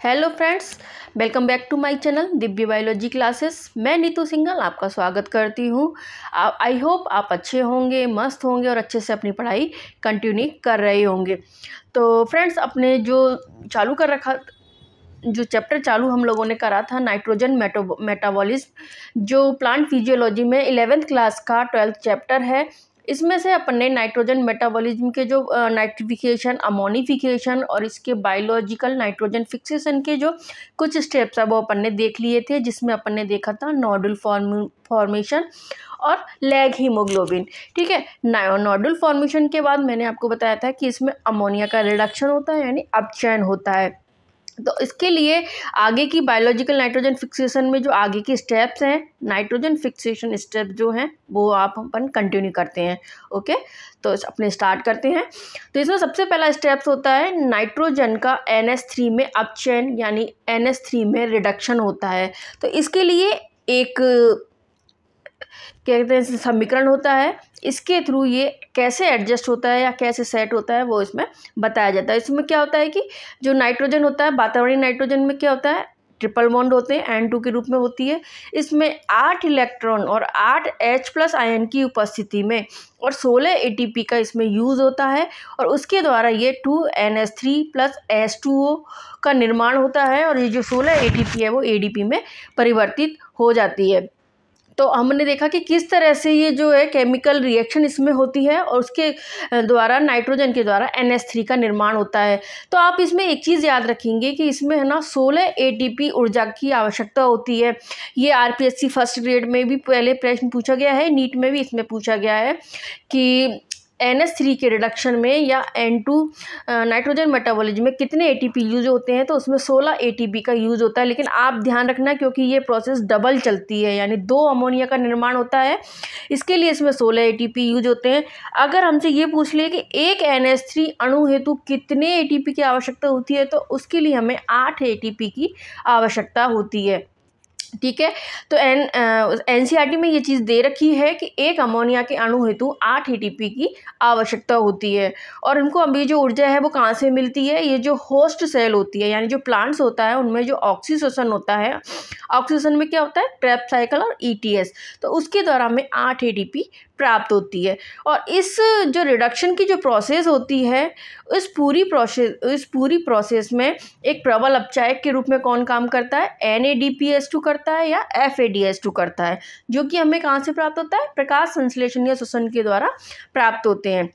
Hello friends, welcome back to my channel Divya biology classes. मैं नीतू सिंघल आपका स्वागत करती हूँ। आई होप आप अच्छे होंगे, मस्त होंगे और अच्छे से अपनी पढ़ाई कंटिन्यू कर रहे होंगे। तो फ्रेंड्स, अपने जो चैप्टर चालू हम लोगों ने करा था नाइट्रोजन मेटाबॉलिज्म, जो प्लांट फिजियोलॉजी में 11th क्लास का 12th चैप्टर है। इसमें से अपन ने नाइट्रोजन मेटाबॉलिज्म के जो नाइट्रिफिकेशन, अमोनिफिकेशन और इसके बायोलॉजिकल नाइट्रोजन फिक्सेशन के जो कुछ स्टेप्स है वो अपन ने देख लिए थे, जिसमें अपन ने देखा था नोडुल फॉर्मेशन और लैग हीमोग्लोबिन। ठीक है, नोडुल फॉर्मेशन के बाद मैंने आपको बताया था कि इसमें अमोनिया का रिडक्शन होता है, यानी अपचयन होता है। तो इसके लिए आगे की बायोलॉजिकल नाइट्रोजन फिक्सेशन में जो आगे की स्टेप्स हैं, नाइट्रोजन फिक्सेशन स्टेप जो हैं, वो आप अपन कंटिन्यू करते हैं। ओके, तो अपने स्टार्ट करते हैं। तो इसमें सबसे पहला स्टेप्स होता है नाइट्रोजन का NH3 में अपचयन, यानी NH3 में रिडक्शन होता है। तो इसके लिए एक कहते हैं समीकरण होता है, इसके थ्रू ये कैसे एडजस्ट होता है या कैसे सेट होता है वो इसमें बताया जाता है। इसमें क्या होता है कि जो नाइट्रोजन होता है, वातावरणीय नाइट्रोजन में क्या होता है, ट्रिपल बॉन्ड होते हैं, N2 के रूप में होती है। इसमें 8 इलेक्ट्रॉन और 8 H+ आयन की उपस्थिति में और 16 ATP का इसमें यूज़ होता है, और उसके द्वारा ये 2NH3 + H2O का निर्माण होता है, और ये जो 16 ATP है वो ADP में परिवर्तित हो जाती है। तो हमने देखा कि किस तरह से ये जो है केमिकल रिएक्शन इसमें होती है, और उसके द्वारा नाइट्रोजन के द्वारा NH3 का निर्माण होता है। तो आप इसमें एक चीज़ याद रखेंगे कि इसमें है ना 16 ATP ऊर्जा की आवश्यकता होती है। ये RPSC फर्स्ट ग्रेड में भी पहले प्रश्न पूछा गया है, नीट में भी इसमें पूछा गया है कि NH3 के रिडक्शन में या N2 नाइट्रोजन मेटाबॉलिज्म में कितने ATP यूज होते हैं। तो उसमें 16 ATP का यूज़ होता है, लेकिन आप ध्यान रखना क्योंकि ये प्रोसेस डबल चलती है, यानी 2 अमोनिया का निर्माण होता है, इसके लिए इसमें 16 ATP यूज होते हैं। अगर हमसे ये पूछ लिए कि एक NH3 अणु हेतु कितने ATP की आवश्यकता होती है, तो उसके लिए हमें 8 ATP की आवश्यकता होती है। ठीक है, तो NCERT में ये चीज़ दे रखी है कि एक अमोनिया के अणु हेतु 8 ATP की आवश्यकता होती है। और इनको अभी जो ऊर्जा है वो कहाँ से मिलती है, ये जो होस्ट सेल होती है, यानी जो प्लांट्स होता है उनमें जो ऑक्सीजन होता है, ऑक्सीजन में क्या होता है, ट्रैप साइकिल और ETS, तो उसके द्वारा हमें 8 ATP प्राप्त होती है। और इस जो रिडक्शन की जो प्रोसेस होती है, इस पूरी प्रोसेस में एक प्रबल अपचायक के रूप में कौन काम करता है, NADPH2 करता है या FADH2 करता है, जो कि हमें कहाँ से प्राप्त होता है, प्रकाश संश्लेषण या श्वसन के द्वारा प्राप्त होते हैं।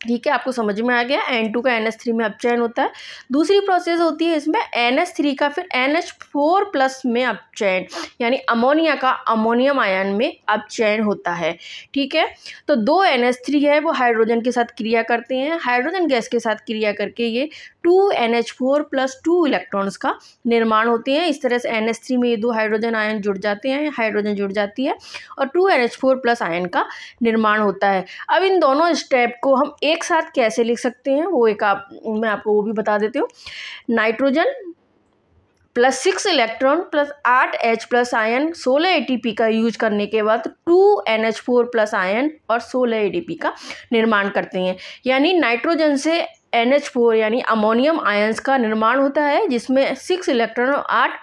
ठीक है, आपको समझ में आ गया। N2 का NH3 में अपचयन होता है। दूसरी प्रोसेस होती है इसमें NH3 का फिर NH4+ में अपचयन, यानी अमोनिया का अमोनियम आयन में अपचयन होता है। ठीक है, तो 2 NH3 है वो हाइड्रोजन के साथ क्रिया करते हैं, हाइड्रोजन गैस के साथ क्रिया करके ये 2NH4 + 2 इलेक्ट्रॉन्स का निर्माण होते हैं। इस तरह से NH3 में ये 2 हाइड्रोजन आयन जुड़ जाते हैं, हाइड्रोजन जुड़ जाती है, और 2NH4+ आयन का निर्माण होता है। अब इन दोनों स्टेप को हम एक साथ कैसे लिख सकते हैं, वो मैं आपको वो भी बता देती हूँ। Nitrogen +6 electron + 8 H+ ion 16 ATP का यूज करने के बाद 2NH4+ आयन और 16 ATP का निर्माण करते हैं। यानी नाइट्रोजन से NH4 यानी अमोनियम आयंस का निर्माण होता है, जिसमें 6 इलेक्ट्रॉन और 8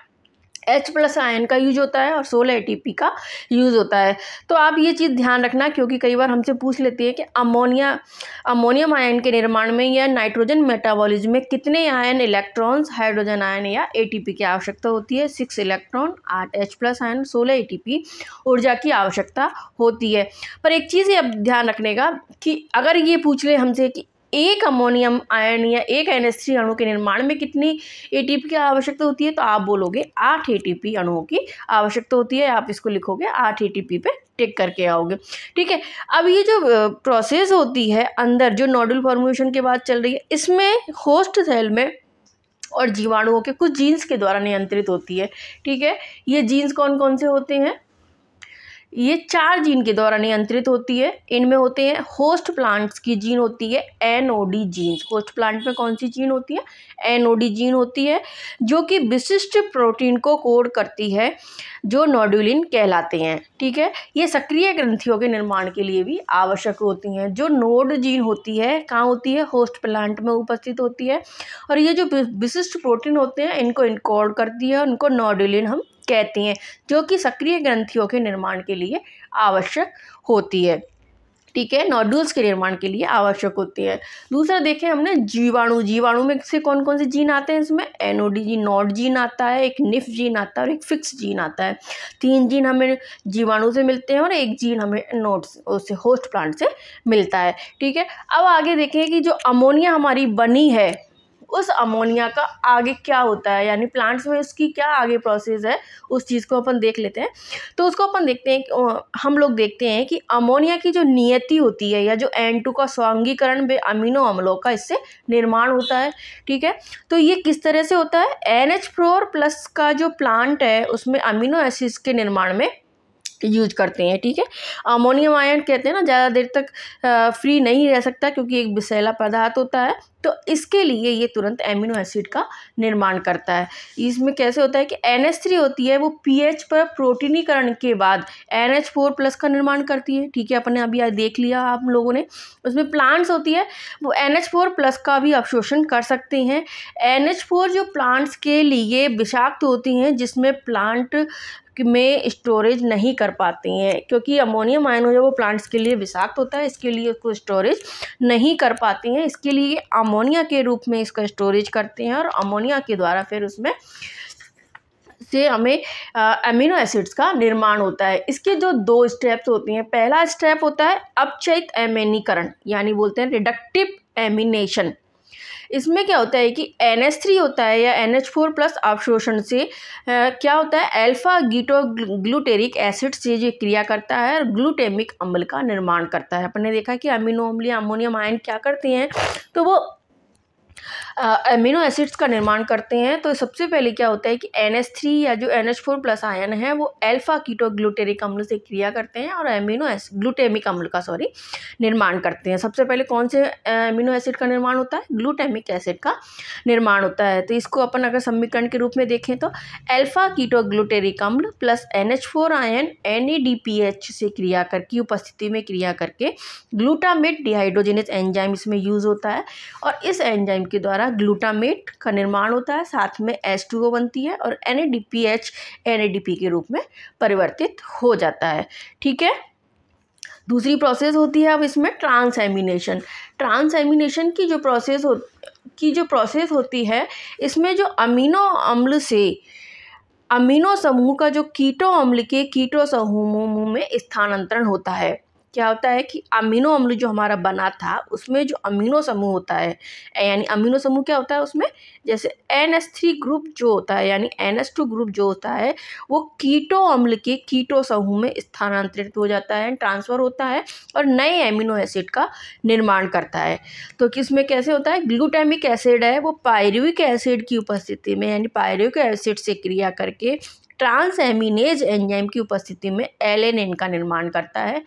H+ आयन का यूज होता है और 16 ATP का यूज़ होता है। तो आप ये चीज़ ध्यान रखना, क्योंकि कई बार हमसे पूछ लेते हैं कि अमोनियम आयन के निर्माण में या नाइट्रोजन मेटाबॉलिज्म में कितने आयन, इलेक्ट्रॉन्स, हाइड्रोजन आयन या ATP की आवश्यकता होती है। 6 इलेक्ट्रॉन, 8 H+ आयन, 16 ATP ऊर्जा की आवश्यकता होती है। पर एक चीज़ ये ध्यान रखने का कि अगर ये पूछ ले हमसे कि एक अमोनियम आयन या एक NH3 अणु के निर्माण में कितनी ATP की आवश्यकता होती है, तो आप बोलोगे 8 ATP अणुओं की आवश्यकता होती है। आप इसको लिखोगे 8 ATP पे टिक करके आओगे। ठीक है, अब ये जो प्रोसेस होती है अंदर जो नोडुल फॉर्मेशन के बाद चल रही है, इसमें होस्ट सेल में और जीवाणुओं के कुछ जीन्स के द्वारा नियंत्रित होती है। ठीक है, ये जीन्स कौन कौन से होते हैं, ये 4 जीन के द्वारा नियंत्रित होती है। इनमें होते हैं होस्ट प्लांट्स की जीन होती है एनओडी जीन्स। होस्ट प्लांट में कौन सी जीन होती है? एनओडी जीन होती है, जो कि विशिष्ट प्रोटीन को कोड करती है जो नोडुलिन कहलाते हैं। ठीक है, ये सक्रिय ग्रंथियों के निर्माण के लिए भी आवश्यक होती हैं। जो नोड जीन होती है कहाँ होती है? होस्ट प्लांट में उपस्थित होती है, और ये जो विशिष्ट प्रोटीन होते हैं इनको इनकोड करती है, उनको नोडुलिन हम कहते हैं, जो कि सक्रिय ग्रंथियों के निर्माण के लिए आवश्यक होती है। ठीक है, नोड्यूल्स के निर्माण के लिए आवश्यक होती है। दूसरा देखें हमने जीवाणु। जीवाणु में से कौन कौन से जीन आते हैं? इसमें एनओडी जीन, नोड जीन आता है, एक निफ जीन आता है और एक फिक्स जीन आता है। 3 जीन हमें जीवाणु से मिलते हैं और एक जीन हमें नोड्स उससे होस्ट प्लांट से मिलता है। ठीक है, अब आगे देखें कि जो अमोनिया हमारी बनी है उस अमोनिया का आगे क्या होता है, यानी प्लांट्स में उसकी क्या आगे प्रोसेस है, उस चीज़ को अपन देख लेते हैं। तो उसको अपन देखते हैं, हम लोग देखते हैं कि अमोनिया की जो नियति होती है या जो N2 का स्वांगीकरण बे अमीनो अम्लों का इससे निर्माण होता है। ठीक है, तो ये किस तरह से होता है? NH4+ का जो प्लांट है उसमें अमीनो एसिड्स के निर्माण में यूज करते हैं। ठीक है, अमोनियम आयन कहते हैं ना, ज़्यादा देर तक फ्री नहीं रह सकता क्योंकि एक विषैला पदार्थ होता है, तो इसके लिए ये तुरंत एमिनो एसिड का निर्माण करता है। इसमें कैसे होता है कि NH3 होती है, वो pH पर प्रोटीनीकरण के बाद NH4+ का निर्माण करती है। ठीक है, अपने अभी देख लिया आप लोगों ने। उसमें प्लांट्स होती है वो NH4+ का भी अवशोषण कर सकते हैं। NH4 जो प्लांट्स के लिए विषाक्त होती हैं, जिसमें प्लांट में स्टोरेज नहीं कर पाते हैं, क्योंकि अमोनियम आयन जो वो प्लांट्स के लिए विषाक्त होता है, इसके लिए उसको स्टोरेज नहीं कर पाते हैं। इसके लिए अमोनिया के रूप में इसका स्टोरेज करते हैं और अमोनिया के द्वारा फिर उसमें से हमें अमीनो एसिड्स का निर्माण होता है। इसके जो 2 स्टेप्स होते हैं, पहला स्टेप होता है अपचयित एमिनीकरण, यानी बोलते हैं रिडक्टिव एमिनेशन। इसमें क्या होता है कि NH3 होता है या NH4+ अवशोषण से क्या होता है, अल्फा ग्लूटेरिक एसिड से जो क्रिया करता है और ग्लूटेमिक अम्ल का निर्माण करता है। अपन ने देखा कि अमीनो अम्ल या अमोनियम आयन क्या करते हैं, तो वो अमीनो एसिड्स का निर्माण करते हैं। तो सबसे पहले क्या होता है कि NH3 या जो NH4+ आयन है वो अल्फा कीटोग्लूटेरिक अम्ल से क्रिया करते हैं और अमीनो ग्लूटेमिक अम्ल का निर्माण करते हैं। सबसे पहले कौन से अमीनो एसिड का निर्माण होता है? ग्लूटेमिक एसिड का निर्माण होता है। तो इसको अपन अगर समीकरण के रूप में देखें तो अल्फा कीटोग्लूटेरिक अम्ल प्लस NH4 आयन NADPH से क्रिया करके उपस्थिति में क्रिया करके ग्लूटामेट डिहाइड्रोजिनेज एंजाइम इसमें यूज होता है, और इस एंजाइम के द्वारा ग्लूटामेट का निर्माण होता है, साथ में H2O बनती है और NADPH NADP के रूप में परिवर्तित हो जाता है। ठीक है, दूसरी प्रोसेस होती है अब इसमें ट्रांसएमिनेशन। ट्रांसएमिनेशन की जो प्रोसेस होती है, इसमें जो अमीनो अम्ल से अमीनो समूह का जो कीटो अम्ल के कीटो समूह में स्थानांतरण होता है। क्या होता है कि अमीनो अम्ल जो हमारा बना था उसमें जो अमीनो समूह होता है, यानी अमीनो समूह क्या होता है उसमें, जैसे NH3 ग्रुप जो होता है यानी NH2 ग्रुप जो होता है वो कीटो अम्ल के कीटो समूह में स्थानांतरित हो जाता है, ट्रांसफ़र होता है और नए एमिनो एसिड का निर्माण करता है। तो किसमें कैसे होता है? ग्लूटामिक एसिड है वो पायरुविक एसिड की उपस्थिति में यानी पायरुविक एसिड से क्रिया करके ट्रांसएमिनेज एंजाइम की उपस्थिति में एलेनिन का निर्माण करता है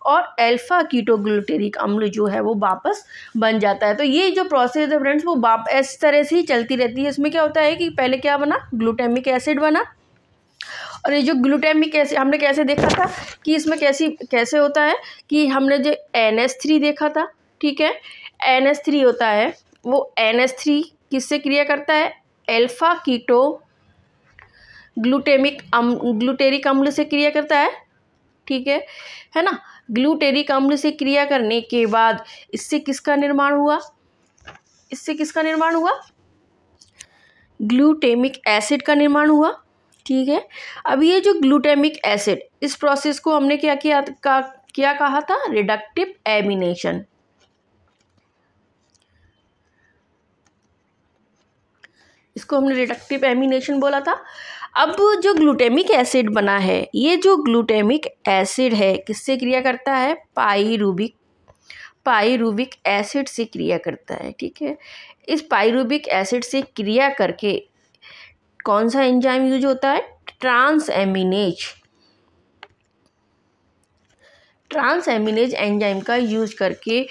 और अल्फा कीटोग्लूटेरिक अम्ल जो है वो वापस बन जाता है। तो ये जो प्रोसेस है फ्रेंड्स वो इस तरह से ही चलती रहती है। इसमें क्या होता है कि पहले क्या बना? ग्लूटामिक एसिड बना, और ये जो ग्लूटामिक एसिड हमने कैसे देखा था कि इसमें कैसे होता है कि हमने जो NH3 देखा था, ठीक है, NH3 होता है वो NH3 किससे क्रिया करता है? अल्फा कीटो ग्लूटेरिक अम्ल से क्रिया करता है। ठीक है ना। ग्लूटेरिक अम्ल से क्रिया करने के बाद इससे किसका निर्माण हुआ? ग्लूटेमिक एसिड का निर्माण हुआ। ठीक है, अब ये जो ग्लूटेमिक एसिड, इस प्रोसेस को हमने क्या कहा था? Reductive ammunition. इसको हमने रिडक्टिव एमिनेशन बोला था। अब जो ग्लूटेमिक एसिड बना है, ये जो ग्लूटेमिक एसिड है किससे क्रिया करता है? पाइरुविक एसिड से क्रिया करता है। ठीक है, इस पाइरुविक एसिड से क्रिया करके कौन सा एंजाइम यूज होता है? ट्रांसएमिनेज। ट्रांस एमिनेज एंजाइम का यूज करके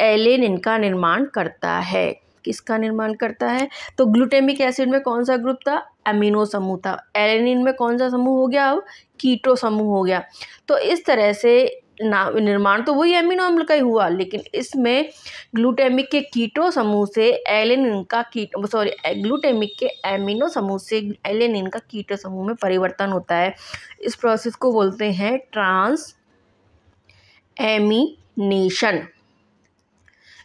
एलेनिन का निर्माण करता है। किसका निर्माण करता है? तो ग्लूटामिक एसिड में कौन सा ग्रुप था? अमीनो समूह था। एलेनिन में कौन सा समूह हो गया? अब कीटो समूह हो गया। तो इस तरह से निर्माण तो वही अमीनो अम्ल का ही हुआ, लेकिन इसमें ग्लूटामिक के कीटो समूह से एलेनिन का ग्लूटामिक के एमिनो समूह से एलेनिन का कीटो समूह में परिवर्तन होता है। इस प्रोसेस को बोलते हैं ट्रांस एमिनेशन।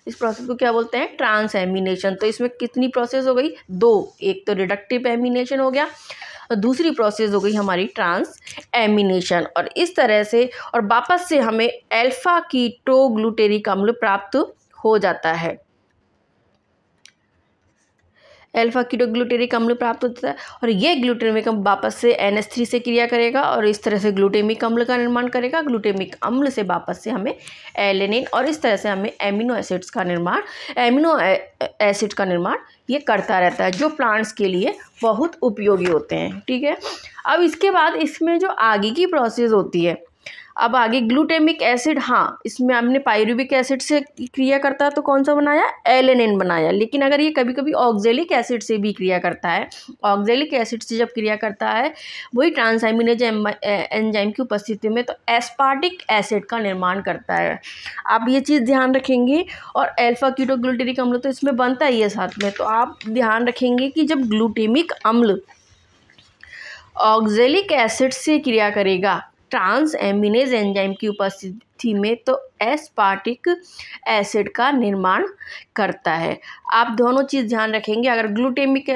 इस प्रोसेस को क्या बोलते हैं? Transamination. तो इसमें कितनी प्रोसेस हो गई? 2। एक तो रिडक्टिव एमिनेशन हो गया और दूसरी प्रोसेस हो गई हमारी ट्रांस एमिनेशन। और इस तरह से और वापस से हमें अल्फा कीटोग्लूटेरिक अम्ल प्राप्त हो जाता है। अल्फा कीटोग्लूटेरिक अम्ल प्राप्त होता है और ये ग्लूटामिक अम्ल वापस से NH3 से क्रिया करेगा और इस तरह से ग्लूटामिक अम्ल का निर्माण करेगा। ग्लूटामिक अम्ल से वापस से हमें एलेनिन और इस तरह से हमें एमिनो एसिड का निर्माण ये करता रहता है, जो प्लांट्स के लिए बहुत उपयोगी होते हैं। ठीक है, अब इसके बाद इसमें जो आगे की प्रोसेस होती है, अब आगे ग्लूटामिक एसिड, हाँ इसमें हमने पायरुविक एसिड से क्रिया करता है तो कौन सा बनाया? एलेनिन बनाया। लेकिन अगर ये कभी कभी ऑक्जेलिक एसिड से भी क्रिया करता है, ऑक्जेलिक एसिड से जब क्रिया करता है वही ट्रांस एमिनेज एंजाइम की उपस्थिति में, तो एस्पार्टिक एसिड का निर्माण करता है। आप ये चीज़ ध्यान रखेंगे। और अल्फा कीटोग्लूटेरिक अम्ल तो इसमें बनता ही है साथ में, तो आप ध्यान रखेंगे कि जब ग्लूटामिक अम्ल ऑक्जेलिक एसिड से क्रिया करेगा ट्रांस एमिनेज एंजाइम की उपस्थिति में, तो एस्पार्टिक एसिड का निर्माण करता है। आप दोनों चीज़ ध्यान रखेंगे। अगर ग्लूटामिक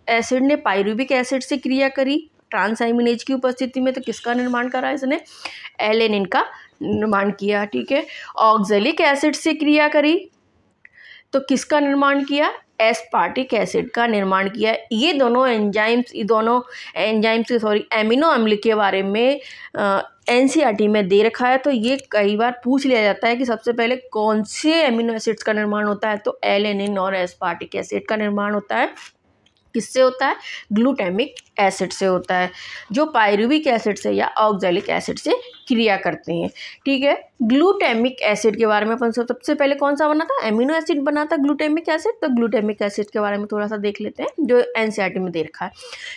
एसिड ने पायरुविक एसिड से क्रिया करी ट्रांस एमिनेज की उपस्थिति में, तो किसका निर्माण करा? इसने एलेनिन का निर्माण किया। ठीक है, ऑक्जेलिक एसिड से क्रिया करी तो किसका निर्माण किया? एस्पार्टिक एसिड का निर्माण किया। ये दोनों एंजाइम्स एमिनो अम्ल के बारे में NCERT में दे रखा है। तो ये कई बार पूछ लिया जाता है कि सबसे पहले कौन से एमिनो एसिड्स का निर्माण होता है, तो एलेनिन और एस्पार्टिक एसिड का निर्माण होता है। किससे होता है? ग्लूटामिक एसिड से होता है, जो पायरुविक एसिड से या ऑक्जेलिक एसिड से क्रिया करते हैं। ठीक है, ग्लूटामिक एसिड के बारे में अपन सबसे पहले कौन सा बना था? एमिनो एसिड बना था ग्लूटामिक एसिड। तो ग्लूटामिक एसिड के बारे में थोड़ा सा देख लेते हैं, जो NCERT में दे रखा है।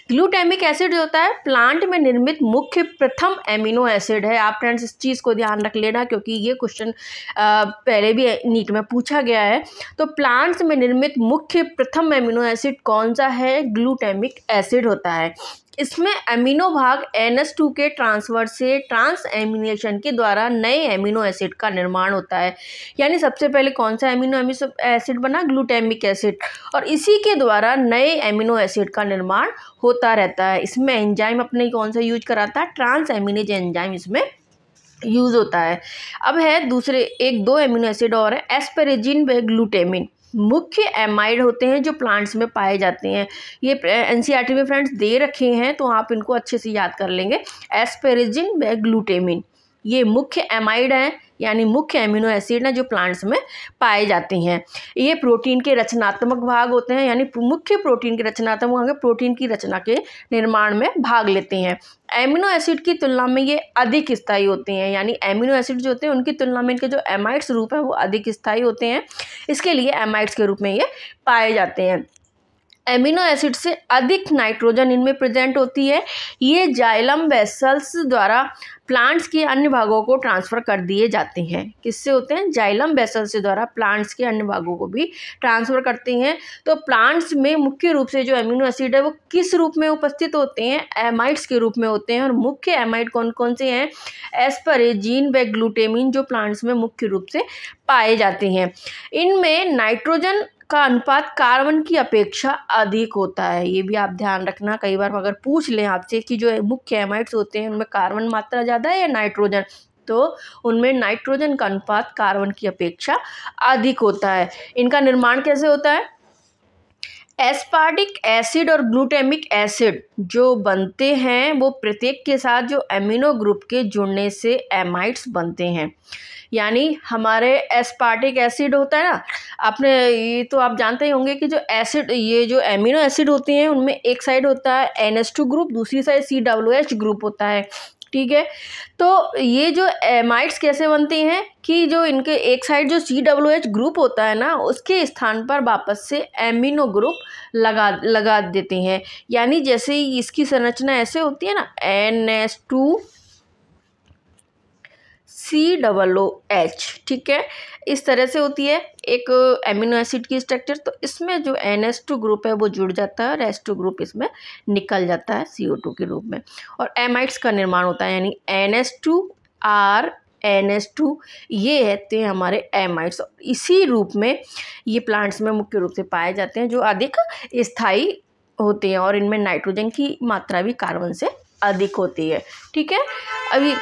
ग्लूटामिक एसिड जो होता है प्लांट में निर्मित मुख्य प्रथम एमिनो एसिड है। आप फ्रेंड्स इस चीज़ को ध्यान रख लेना, क्योंकि ये क्वेश्चन पहले भी नीट में पूछा गया है। तो प्लांट्स में निर्मित मुख्य प्रथम एमिनो एसिड कौन सा है? ग्लूटामिक एसिड होता है। इसमें अमीनो भाग NH2 के ट्रांसफर से ट्रांस एमिनेशन के द्वारा नए एमिनो एसिड का निर्माण होता है। यानी सबसे पहले कौन सा एमिनो एसिड बना? ग्लूटामिक एसिड, और इसी के द्वारा नए एमिनो एसिड का निर्माण होता रहता है। इसमें एंजाइम अपने कौन सा यूज कराता है? ट्रांस एमिनेज एंजाइम इसमें यूज होता है। अब है दूसरे 1-2 एमिनो एसिड और है, एस्पेरेजिन व ग्लूटामिन। मुख्य एमाइड होते हैं जो प्लांट्स में पाए जाते हैं। ये NCERT में फ्रेंड्स दे रखे हैं, तो आप इनको अच्छे से याद कर लेंगे। एस्पेरेजिन व ग्लूटामिन ये मुख्य एमाइड हैं, यानी मुख्य एमिनो एसिड हैं जो प्लांट्स में पाए जाते हैं। ये प्रोटीन के रचनात्मक भाग होते हैं, यानी मुख्य प्रोटीन के रचनात्मक भाग प्रोटीन की रचना के निर्माण में भाग लेते हैं। एमिनो एसिड की तुलना में ये अधिक स्थायी होते हैं, यानी एमिनो एसिड जो होते हैं उनकी तुलना में इनके जो एमाइड्स रूप हैं वो अधिक स्थायी होते हैं, इसके लिए एमाइड्स के रूप में ये पाए जाते हैं। एमिनो एसिड से अधिक नाइट्रोजन इनमें प्रेजेंट होती है। ये जाइलम वेसल्स द्वारा प्लांट्स के अन्य भागों को ट्रांसफ़र कर दिए जाते हैं। किससे होते हैं? जाइलम वेसल्स के द्वारा प्लांट्स के अन्य भागों को भी ट्रांसफ़र करते हैं। तो प्लांट्स में मुख्य रूप से जो एमिनो एसिड है वो किस रूप में उपस्थित होते हैं? एमाइड्स के रूप में होते हैं। और मुख्य एमाइड कौन कौन से हैं? एस्पेरेजिन व ग्लूटामिन जो प्लांट्स में मुख्य रूप से पाए जाते हैं। इनमें नाइट्रोजन का अनुपात कार्बन की अपेक्षा अधिक होता है। ये भी आप ध्यान रखना, कई बार अगर पूछ लें आपसे कि जो मुख्य एमाइड्स होते हैं उनमें कार्बन मात्रा ज़्यादा है या नाइट्रोजन, तो उनमें नाइट्रोजन का अनुपात कार्बन की अपेक्षा अधिक होता है। इनका निर्माण कैसे होता है? एस्पार्टिक एसिड और ग्लूटामिक एसिड जो बनते हैं वो प्रत्येक के साथ जो एमिनो ग्रुप के जुड़ने से एमाइड्स बनते हैं। यानी हमारे एस्पार्टिक एसिड होता है ना, आपने ये तो आप जानते ही होंगे कि जो एसिड, ये जो एमिनो एसिड होते हैं उनमें एक साइड होता है NH2 ग्रुप, दूसरी साइड COOH ग्रुप होता है। ठीक है। तो ये जो एमाइड्स कैसे बनते हैं कि जो इनके एक साइड जो COOH ग्रुप होता है ना, उसके स्थान पर वापस से एमिनो ग्रुप लगा देते हैं। यानी जैसे ही इसकी संरचना ऐसे होती है ना, NH2COOH, ठीक है, इस तरह से होती है एक एमिनो एसिड की स्ट्रक्चर। तो इसमें जो NH2 ग्रुप है वो जुड़ जाता है और H2 ग्रुप इसमें निकल जाता है CO2 के रूप में, और एमाइड्स का निर्माण होता है, यानी NH2R NH2, ये रहते हैं हमारे एमाइड्स। इसी रूप में ये प्लांट्स में मुख्य रूप से पाए जाते हैं, जो अधिक स्थायी होते हैं और इनमें नाइट्रोजन की मात्रा भी कार्बन से अधिक होती है। ठीक है, अभी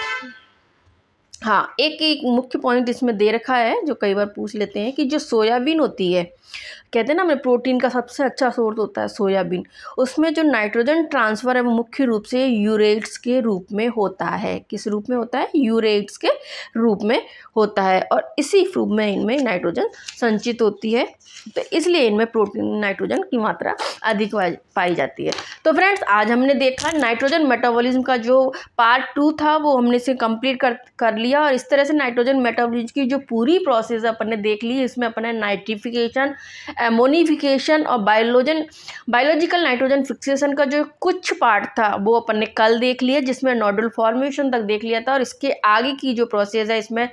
हाँ, एक मुख्य पॉइंट इसमें दे रखा है जो कई बार पूछ लेते हैं कि जो सोयाबीन होती है, कहते हैं ना हमें प्रोटीन का सबसे अच्छा सोर्स होता है सोयाबीन, उसमें जो नाइट्रोजन ट्रांसफ़र है वो मुख्य रूप से यूरेट्स के रूप में होता है। किस रूप में होता है? यूरेट्स के रूप में होता है, और इसी रूप में इनमें नाइट्रोजन संचित होती है, तो इसलिए इनमें प्रोटीन नाइट्रोजन की मात्रा अधिक पाई जाती है। तो फ्रेंड्स, आज हमने देखा नाइट्रोजन मेटाबॉलिज्म का जो पार्ट 2 था वो हमने इसे कंप्लीट कर लिया, और इस तरह से नाइट्रोजन मेटाबॉलिज्म की जो पूरी प्रोसेस अपन ने देख ली। इसमें अपन ने नाइट्रिफिकेशन, एमोनिफिकेशन और बायोलॉजिकल नाइट्रोजन फिक्सेशन का जो कुछ पार्ट था वो अपन ने कल देख लिया, जिसमें नोडल फॉर्मेशन तक देख लिया था, और इसके आगे की जो प्रोसेस है इसमें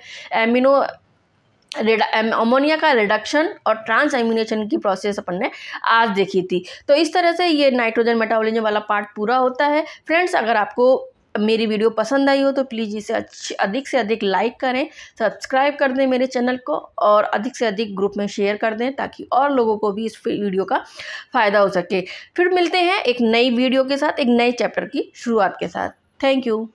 अमोनिया का रिडक्शन और ट्रांसएमिनेशन की प्रोसेस अपन ने आज देखी थी। तो इस तरह से ये नाइट्रोजन मेटाबॉलिज्म वाला पार्ट पूरा होता है। फ्रेंड्स, अगर आपको मेरी वीडियो पसंद आई हो तो प्लीज़ इसे अधिक से अधिक लाइक करें, सब्सक्राइब कर दें मेरे चैनल को, और अधिक से अधिक ग्रुप में शेयर कर दें ताकि और लोगों को भी इस वीडियो का फ़ायदा हो सके। फिर मिलते हैं एक नई वीडियो के साथ, एक नए चैप्टर की शुरुआत के साथ। Thank you.